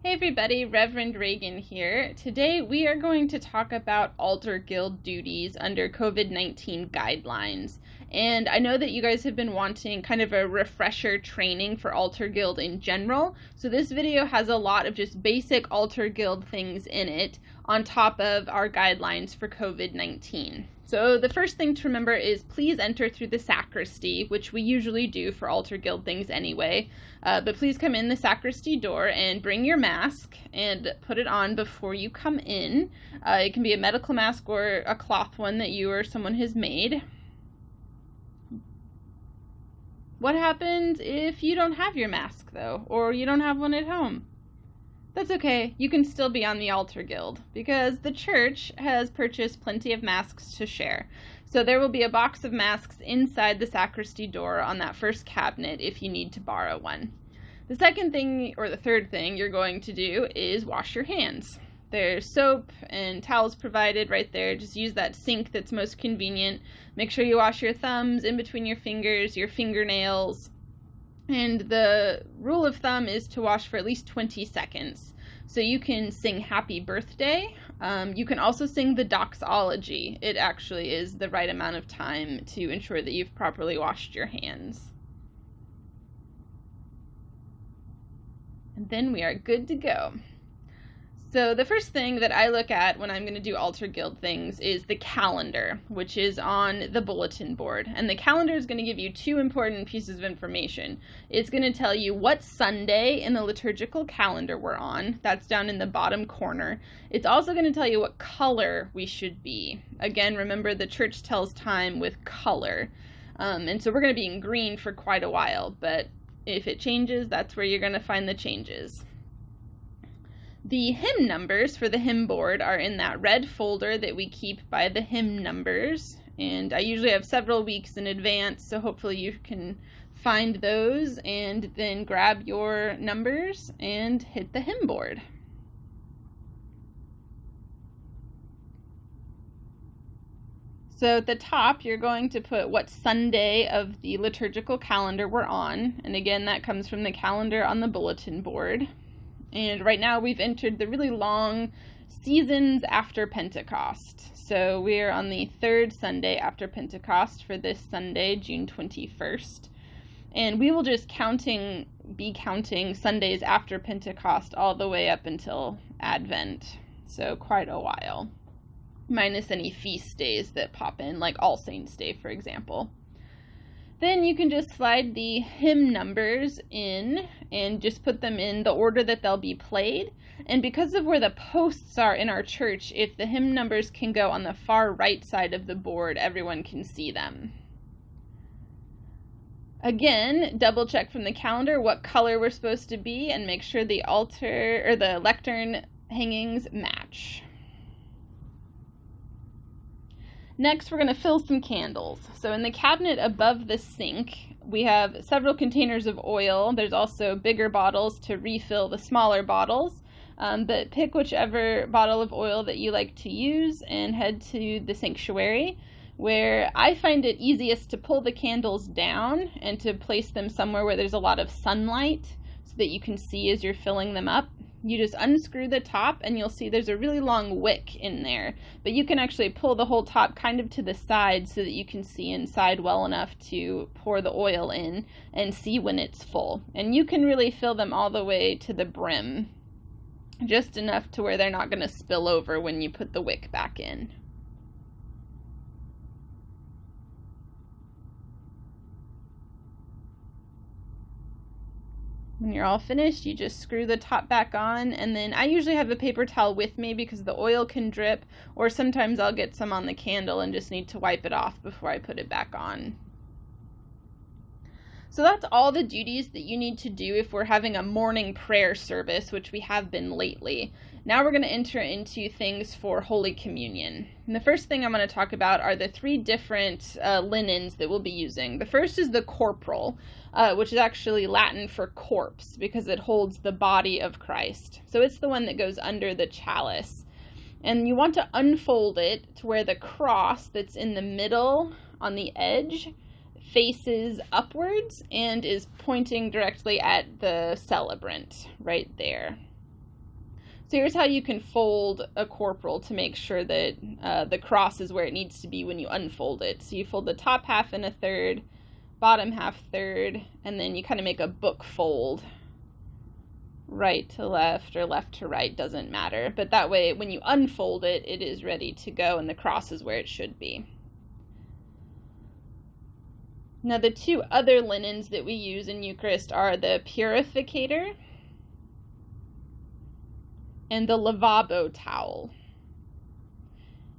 Hey everybody, Reverend Reagan here. Today we are going to talk about altar guild duties under COVID-19 guidelines. And I know that you guys have been wanting kind of a refresher training for altar guild in general. So this video has a lot of just basic altar guild things in it on top of our guidelines for COVID-19. So the first thing to remember is please enter through the sacristy, which we usually do for altar guild things anyway. But please come in the sacristy door and bring your mask and put it on before you come in. It can be a medical mask or a cloth one that you or someone has made. What happens if you don't have your mask though, or you don't have one at home? That's okay, you can still be on the altar guild because the church has purchased plenty of masks to share. So there will be a box of masks inside the sacristy door on that first cabinet if you need to borrow one. The second thing, or the third thing you're going to do is wash your hands. There's soap and towels provided right there. Just use that sink that's most convenient. Make sure you wash your thumbs, in between your fingers, your fingernails. And the rule of thumb is to wash for at least 20 seconds. So you can sing happy birthday. You can also sing the doxology. It actually is the right amount of time to ensure that you've properly washed your hands. And then we are good to go. So the first thing that I look at when I'm going to do altar guild things is the calendar, which is on the bulletin board. And the calendar is going to give you two important pieces of information. It's going to tell you what Sunday in the liturgical calendar we're on. That's down in the bottom corner. It's also going to tell you what color we should be. Again, remember the church tells time with color. And so we're going to be in green for quite a while, but if it changes, that's where you're going to find the changes. The hymn numbers for the hymn board are in that red folder that we keep by the hymn numbers, and I usually have several weeks in advance, so hopefully you can find those and then grab your numbers and hit the hymn board. So at the top, you're going to put what Sunday of the liturgical calendar we're on, and again, that comes from the calendar on the bulletin board. And right now we've entered the really long seasons after Pentecost. So we're on the third Sunday after Pentecost for this Sunday, June 21st. And we will just be counting Sundays after Pentecost all the way up until Advent. So quite a while. Minus any feast days that pop in, like All Saints' Day, for example. Then you can just slide the hymn numbers in and just put them in the order that they'll be played. And because of where the posts are in our church, if the hymn numbers can go on the far right side of the board, everyone can see them. Again, double check from the calendar what color we're supposed to be and make sure the altar or the lectern hangings match. Next, we're going to fill some candles. So in the cabinet above the sink, we have several containers of oil. There's also bigger bottles to refill the smaller bottles. But pick whichever bottle of oil that you like to use and head to the sanctuary, where I find it easiest to pull the candles down and to place them somewhere where there's a lot of sunlight so that you can see as you're filling them up. You just unscrew the top and you'll see there's a really long wick in there, but you can actually pull the whole top kind of to the side so that you can see inside well enough to pour the oil in and see when it's full. And you can really fill them all the way to the brim, just enough to where they're not going to spill over when you put the wick back in. When you're all finished, you just screw the top back on, and then I usually have a paper towel with me because the oil can drip, or sometimes I'll get some on the candle and just need to wipe it off before I put it back on. So that's all the duties that you need to do if we're having a morning prayer service, which we have been lately. Now we're going to enter into things for Holy Communion. And the first thing I'm going to talk about are the three different linens that we'll be using. The first is the corporal, which is actually Latin for corpse because it holds the body of Christ. So it's the one that goes under the chalice. And you want to unfold it to where the cross that's in the middle on the edge faces upwards and is pointing directly at the celebrant right there. So here's how you can fold a corporal to make sure that the cross is where it needs to be when you unfold it. So you fold the top half in a third, bottom half third, and then you kind of make a book fold. Right to left or left to right, doesn't matter. But that way, when you unfold it, it is ready to go and the cross is where it should be. Now the two other linens that we use in Eucharist are the purificator and the lavabo towel.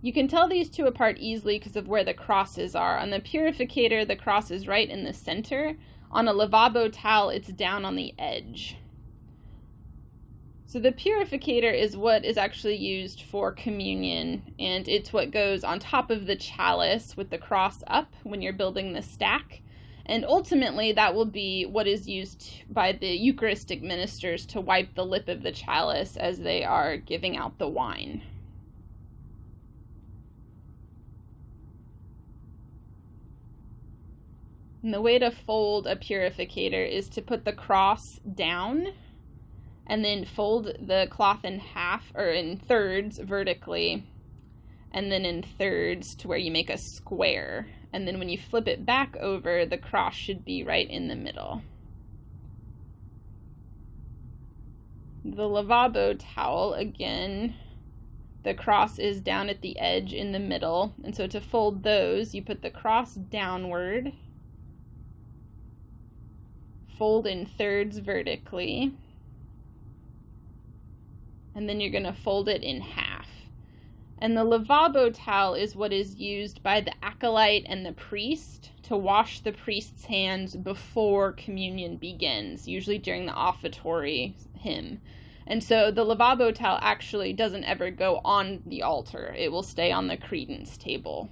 You can tell these two apart easily because of where the crosses are. On the purificator, the cross is right in the center. On a lavabo towel, it's down on the edge. So the purificator is what is actually used for communion, and it's what goes on top of the chalice with the cross up when you're building the stack. And ultimately, that will be what is used by the Eucharistic ministers to wipe the lip of the chalice as they are giving out the wine. And the way to fold a purificator is to put the cross down and then fold the cloth in half, or in thirds vertically, and then in thirds to where you make a square. And then when you flip it back over, the cross should be right in the middle. The lavabo towel, again, the cross is down at the edge in the middle. And so to fold those, you put the cross downward, fold in thirds vertically, and then you're going to fold it in half. And the lavabo towel is what is used by the acolyte and the priest to wash the priest's hands before communion begins, usually during the offertory hymn. And so the lavabo towel actually doesn't ever go on the altar. It will stay on the credence table.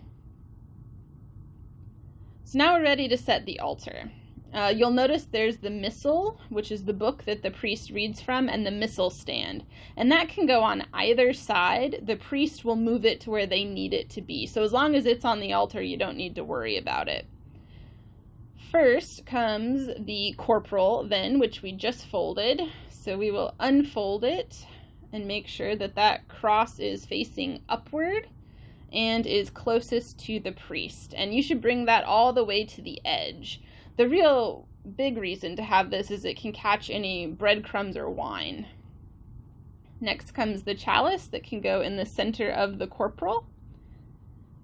So now we're ready to set the altar. You'll notice there's the missal, which is the book that the priest reads from, and the missal stand. And that can go on either side. The priest will move it to where they need it to be. So as long as it's on the altar, you don't need to worry about it. First comes the corporal, then, which we just folded. So we will unfold it and make sure that that cross is facing upward and is closest to the priest. And you should bring that all the way to the edge. The real big reason to have this is it can catch any breadcrumbs or wine. Next comes the chalice that can go in the center of the corporal.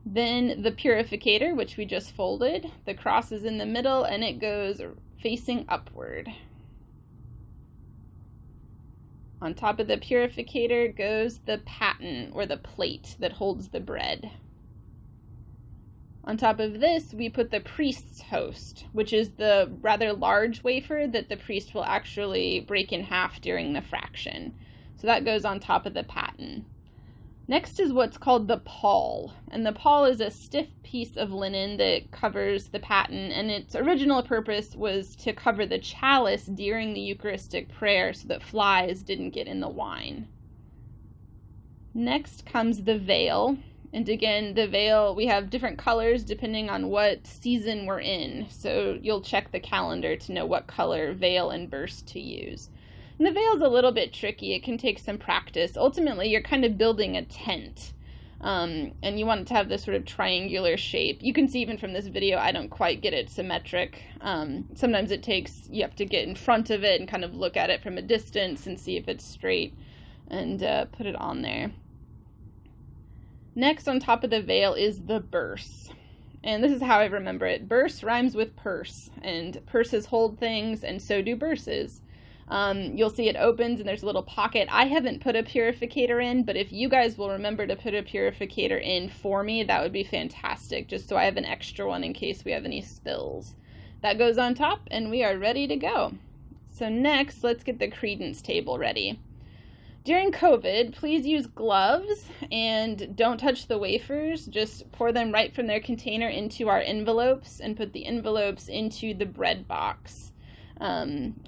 Then the purificator, which we just folded. The cross is in the middle and it goes facing upward. On top of the purificator goes the paten, or the plate that holds the bread. On top of this, we put the priest's host, which is the rather large wafer that the priest will actually break in half during the fraction. So that goes on top of the paten. Next is what's called the pall, and the pall is a stiff piece of linen that covers the paten, and its original purpose was to cover the chalice during the Eucharistic prayer so that flies didn't get in the wine. Next comes the veil. And again, the veil, we have different colors depending on what season we're in. So you'll check the calendar to know what color veil and burst to use. And the veil's a little bit tricky. It can take some practice. Ultimately, you're kind of building a tent. And you want it to have this sort of triangular shape. You can see even from this video, I don't quite get it symmetric. Sometimes you have to get in front of it and kind of look at it from a distance and see if it's straight and put it on there. Next on top of the veil is the burse. And this is how I remember it. Burse rhymes with purse, and purses hold things, and so do burses. You'll see it opens and there's a little pocket. I haven't put a purificator in, but if you guys will remember to put a purificator in for me, that would be fantastic, just so I have an extra one in case we have any spills. That goes on top, and we are ready to go. So next, let's get the credence table ready. During COVID, please use gloves and don't touch the wafers. Just pour them right from their container into our envelopes and put the envelopes into the bread box,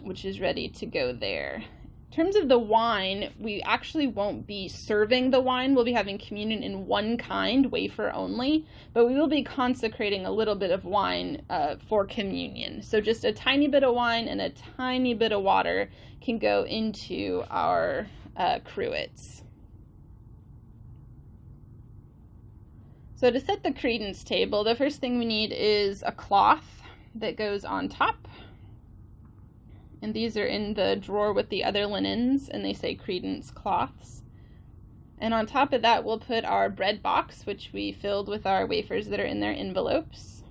which is ready to go there. In terms of the wine, we actually won't be serving the wine. We'll be having communion in one kind, wafer only, but we will be consecrating a little bit of wine for communion. So just a tiny bit of wine and a tiny bit of water can go into our cruets. So to set the credence table, the first thing we need is a cloth that goes on top. And these are in the drawer with the other linens, and they say credence cloths. And on top of that, we'll put our bread box, which we filled with our wafers that are in their envelopes.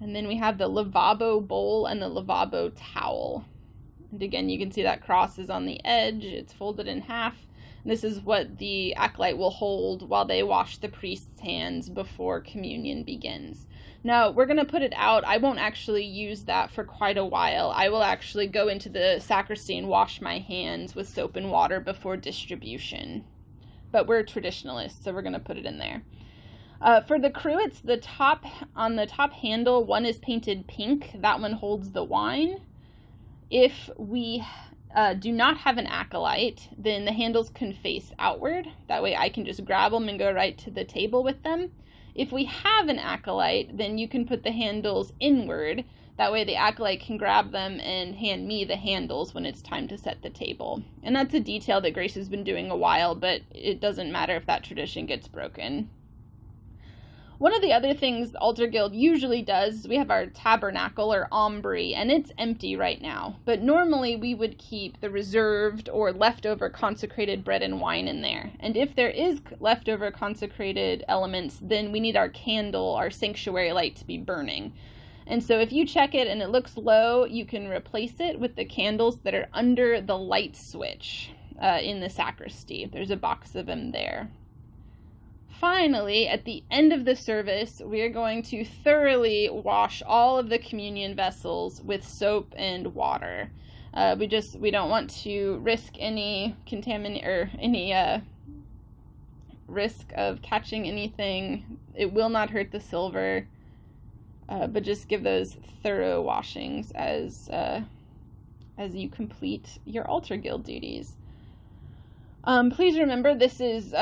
And then we have the lavabo bowl and the lavabo towel. And again, you can see that cross is on the edge. It's folded in half. This is what the acolyte will hold while they wash the priest's hands before communion begins. Now, we're going to put it out. I won't actually use that for quite a while. I will actually go into the sacristy and wash my hands with soap and water before distribution. But we're traditionalists, so we're going to put it in there. For the cruets, on the top handle, one is painted pink. That one holds the wine. If we do not have an acolyte, then the handles can face outward. That way I can just grab them and go right to the table with them. If we have an acolyte, then you can put the handles inward. That way the acolyte can grab them and hand me the handles when it's time to set the table. And that's a detail that Grace has been doing a while, but it doesn't matter if that tradition gets broken. One of the other things the Altar Guild usually does is we have our tabernacle or aumbry, and it's empty right now. But normally we would keep the reserved or leftover consecrated bread and wine in there. And if there is leftover consecrated elements, then we need our candle, our sanctuary light, to be burning. And so if you check it and it looks low, you can replace it with the candles that are under the light switch in the sacristy. There's a box of them there. Finally, at the end of the service, we are going to thoroughly wash all of the communion vessels with soap and water. We don't want to risk any risk of catching anything. It will not hurt the silver, but just give those thorough washings as you complete your Altar Guild duties. Please remember, this is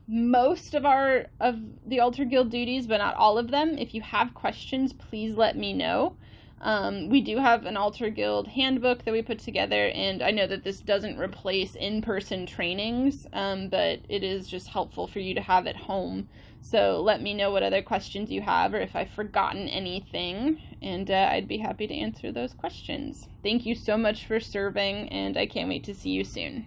most of the Altar Guild duties, but not all of them. If you have questions, please let me know. We do have an Altar Guild handbook that we put together, and I know that this doesn't replace in-person trainings, but it is just helpful for you to have at home. So let me know what other questions you have, or if I've forgotten anything, and I'd be happy to answer those questions. Thank you so much for serving, and I can't wait to see you soon.